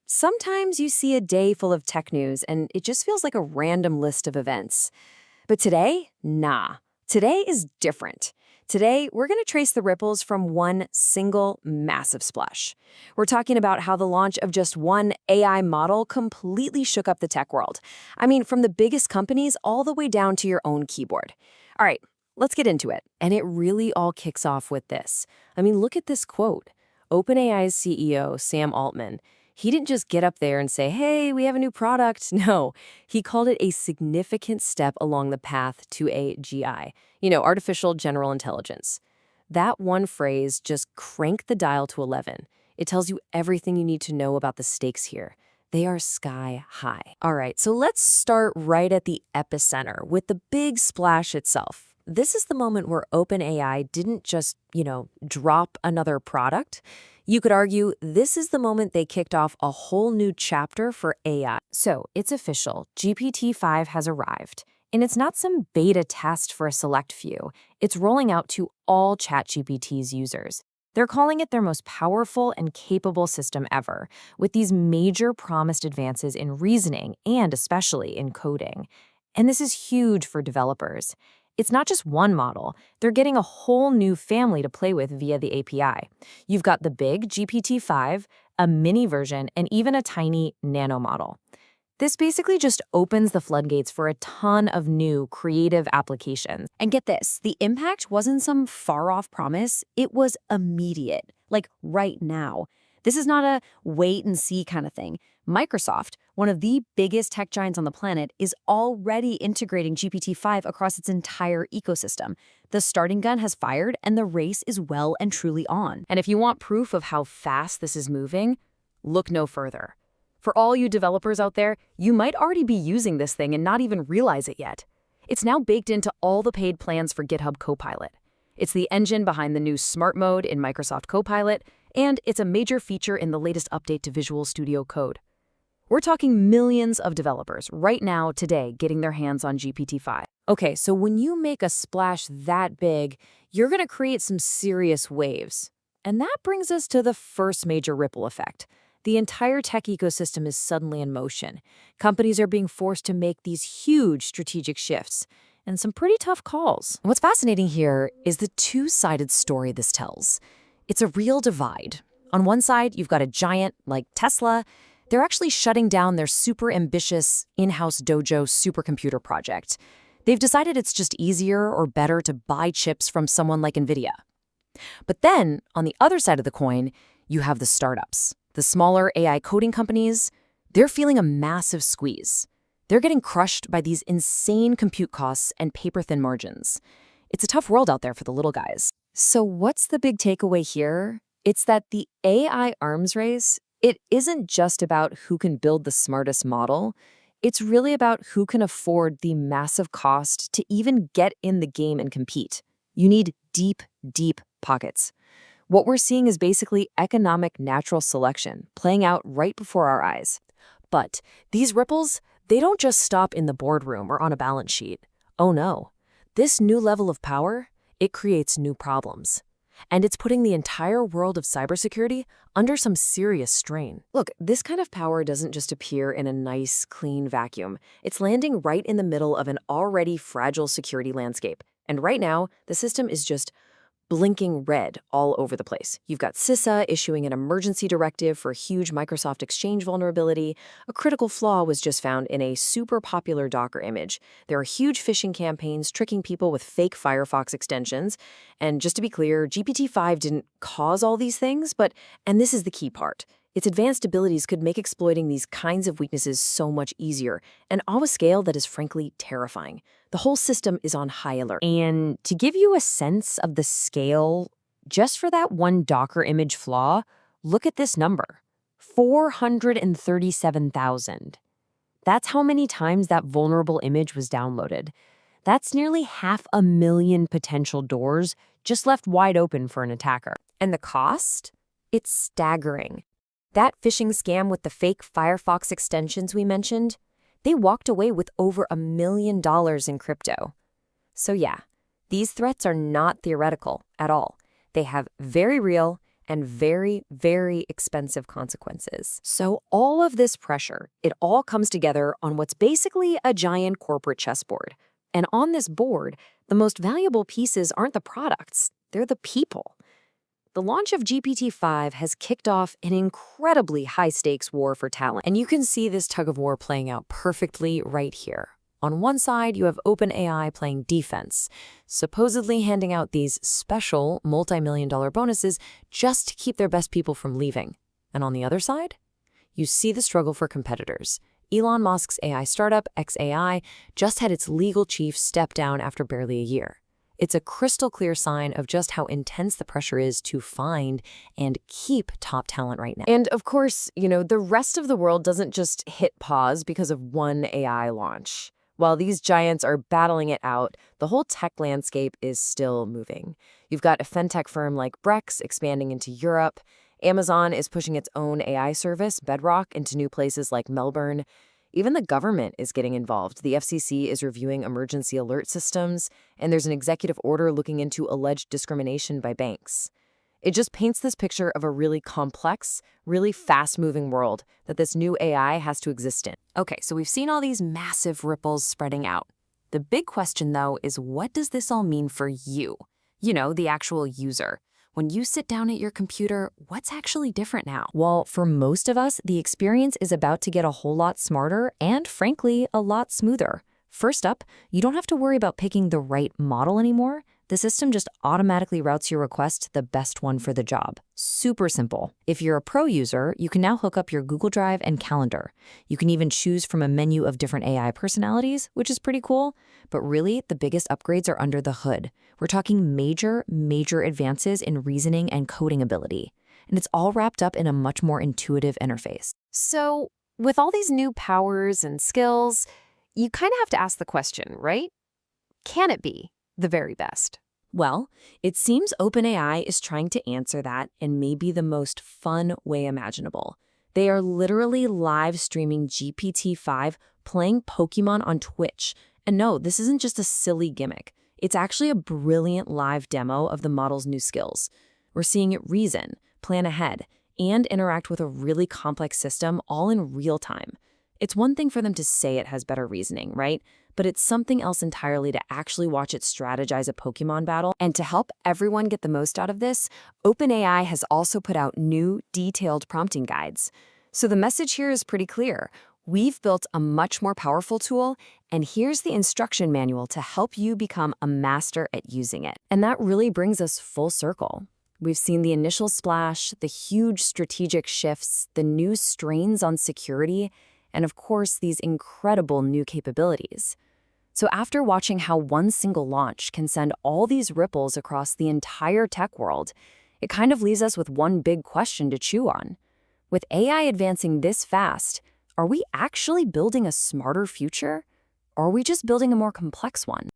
Sometimes you see a day full of tech news and it just feels like a random list of events. But today, nah. Today is different. Today, we're going to trace the ripples from one single massive splash. We're talking about how the launch of just one AI model completely shook up the tech world. I mean, from the biggest companies all the way down to your own keyboard. All right, let's get into it. And it really all kicks off with this. Look at this quote. OpenAI's CEO, Sam Altman, he didn't just get up there and say, hey, we have a new product. No, he called it a significant step along the path to AGI, artificial general intelligence. That one phrase just cranked the dial to 11. It tells you everything you need to know about the stakes here. They are sky high. All right, so let's start right at the epicenter with the big splash itself. This is the moment where OpenAI didn't just, drop another product. You could argue this is the moment they kicked off a whole new chapter for AI. So it's official. GPT-5 has arrived. And it's not some beta test for a select few. It's rolling out to all ChatGPT's users. They're calling it their most powerful and capable system ever, with these major promised advances in reasoning and especially in coding. And this is huge for developers. It's not just one model. They're getting a whole new family to play with via the API. You've got the big GPT-5, a mini version, and even a tiny nano model. This basically just opens the floodgates for a ton of new creative applications. And get this, the impact wasn't some far-off promise. It was immediate, like right now. This is not a wait-and-see kind of thing. Microsoft, one of the biggest tech giants on the planet, is already integrating GPT-5 across its entire ecosystem. The starting gun has fired, and the race is well and truly on. And if you want proof of how fast this is moving, look no further. For all you developers out there, you might already be using this thing and not even realize it yet. It's now baked into all the paid plans for GitHub Copilot. It's the engine behind the new Smart Mode in Microsoft Copilot, and it's a major feature in the latest update to Visual Studio Code. We're talking millions of developers right now, today, getting their hands on GPT-5. Okay, so when you make a splash that big, you're going to create some serious waves. And that brings us to the first major ripple effect. The entire tech ecosystem is suddenly in motion. Companies are being forced to make these huge strategic shifts and some pretty tough calls. What's fascinating here is the two-sided story this tells. It's a real divide. On one side, you've got a giant like Tesla. They're actually shutting down their super ambitious in-house Dojo supercomputer project. They've decided it's just easier or better to buy chips from someone like NVIDIA. But then, on the other side of the coin, you have the startups. The smaller AI coding companies, they're feeling a massive squeeze. They're getting crushed by these insane compute costs and paper-thin margins. It's a tough world out there for the little guys. So what's the big takeaway here? It's that the AI arms race, it isn't just about who can build the smartest model. It's really about who can afford the massive cost to even get in the game and compete. You need deep, deep pockets. What we're seeing is basically economic natural selection playing out right before our eyes. But these ripples, they don't just stop in the boardroom or on a balance sheet. Oh no. This new level of power, it creates new problems. And it's putting the entire world of cybersecurity under some serious strain. Look, this kind of power doesn't just appear in a nice, clean vacuum. It's landing right in the middle of an already fragile security landscape. And right now, the system is just blinking red all over the place. You've got CISA issuing an emergency directive for a huge Microsoft Exchange vulnerability. A critical flaw was just found in a super popular Docker image. There are huge phishing campaigns tricking people with fake Firefox extensions. And just to be clear, GPT-5 didn't cause all these things, and this is the key part, its advanced abilities could make exploiting these kinds of weaknesses so much easier, and on a scale that is frankly terrifying. The whole system is on high alert. And to give you a sense of the scale, just for that one Docker image flaw, look at this number, 437,000. That's how many times that vulnerable image was downloaded. That's nearly 500,000 potential doors just left wide open for an attacker. And the cost? It's staggering. That phishing scam with the fake Firefox extensions we mentioned, they walked away with over $1 million in crypto. So yeah, these threats are not theoretical at all. They have very real and very, very expensive consequences. So all of this pressure, it all comes together on what's basically a giant corporate chessboard. And on this board, the most valuable pieces aren't the products, they're the people. The launch of GPT-5 has kicked off an incredibly high-stakes war for talent. And you can see this tug-of-war playing out perfectly right here. On one side, you have OpenAI playing defense, supposedly handing out these special multi-million-dollar bonuses just to keep their best people from leaving. And on the other side, you see the struggle for competitors. Elon Musk's AI startup, xAI, just had its legal chief step down after barely a year. It's a crystal clear sign of just how intense the pressure is to find and keep top talent right now. And of course, the rest of the world doesn't just hit pause because of one AI launch. While these giants are battling it out, the whole tech landscape is still moving. You've got a fintech firm like Brex expanding into Europe. Amazon is pushing its own AI service, Bedrock, into new places like Melbourne. Even the government is getting involved. The FCC is reviewing emergency alert systems, and there's an executive order looking into alleged discrimination by banks. It just paints this picture of a really complex, really fast-moving world that this new AI has to exist in. Okay, so we've seen all these massive ripples spreading out. The big question, though, is what does this all mean for you? The actual user. When you sit down at your computer, what's actually different now? Well, for most of us, the experience is about to get a whole lot smarter and, frankly, a lot smoother. First up, you don't have to worry about picking the right model anymore. The system just automatically routes your request to the best one for the job. Super simple. If you're a pro user, you can now hook up your Google Drive and Calendar. You can even choose from a menu of different AI personalities, which is pretty cool. But really, the biggest upgrades are under the hood. We're talking major, major advances in reasoning and coding ability. And it's all wrapped up in a much more intuitive interface. So, with all these new powers and skills, you kind of have to ask the question, right? Can it be the very best? Well, it seems OpenAI is trying to answer that in maybe the most fun way imaginable. They are literally live streaming GPT-5 playing Pokemon on Twitch. And no, this isn't just a silly gimmick. It's actually a brilliant live demo of the model's new skills. We're seeing it reason, plan ahead, and interact with a really complex system all in real time. It's one thing for them to say it has better reasoning, right? But it's something else entirely to actually watch it strategize a Pokemon battle. And to help everyone get the most out of this, OpenAI has also put out new, detailed prompting guides. So the message here is pretty clear. We've built a much more powerful tool, and here's the instruction manual to help you become a master at using it. And that really brings us full circle. We've seen the initial splash, the huge strategic shifts, the new strains on security, and of course, these incredible new capabilities. So after watching how one single launch can send all these ripples across the entire tech world, it kind of leaves us with one big question to chew on. With AI advancing this fast, are we actually building a smarter future? Or are we just building a more complex one?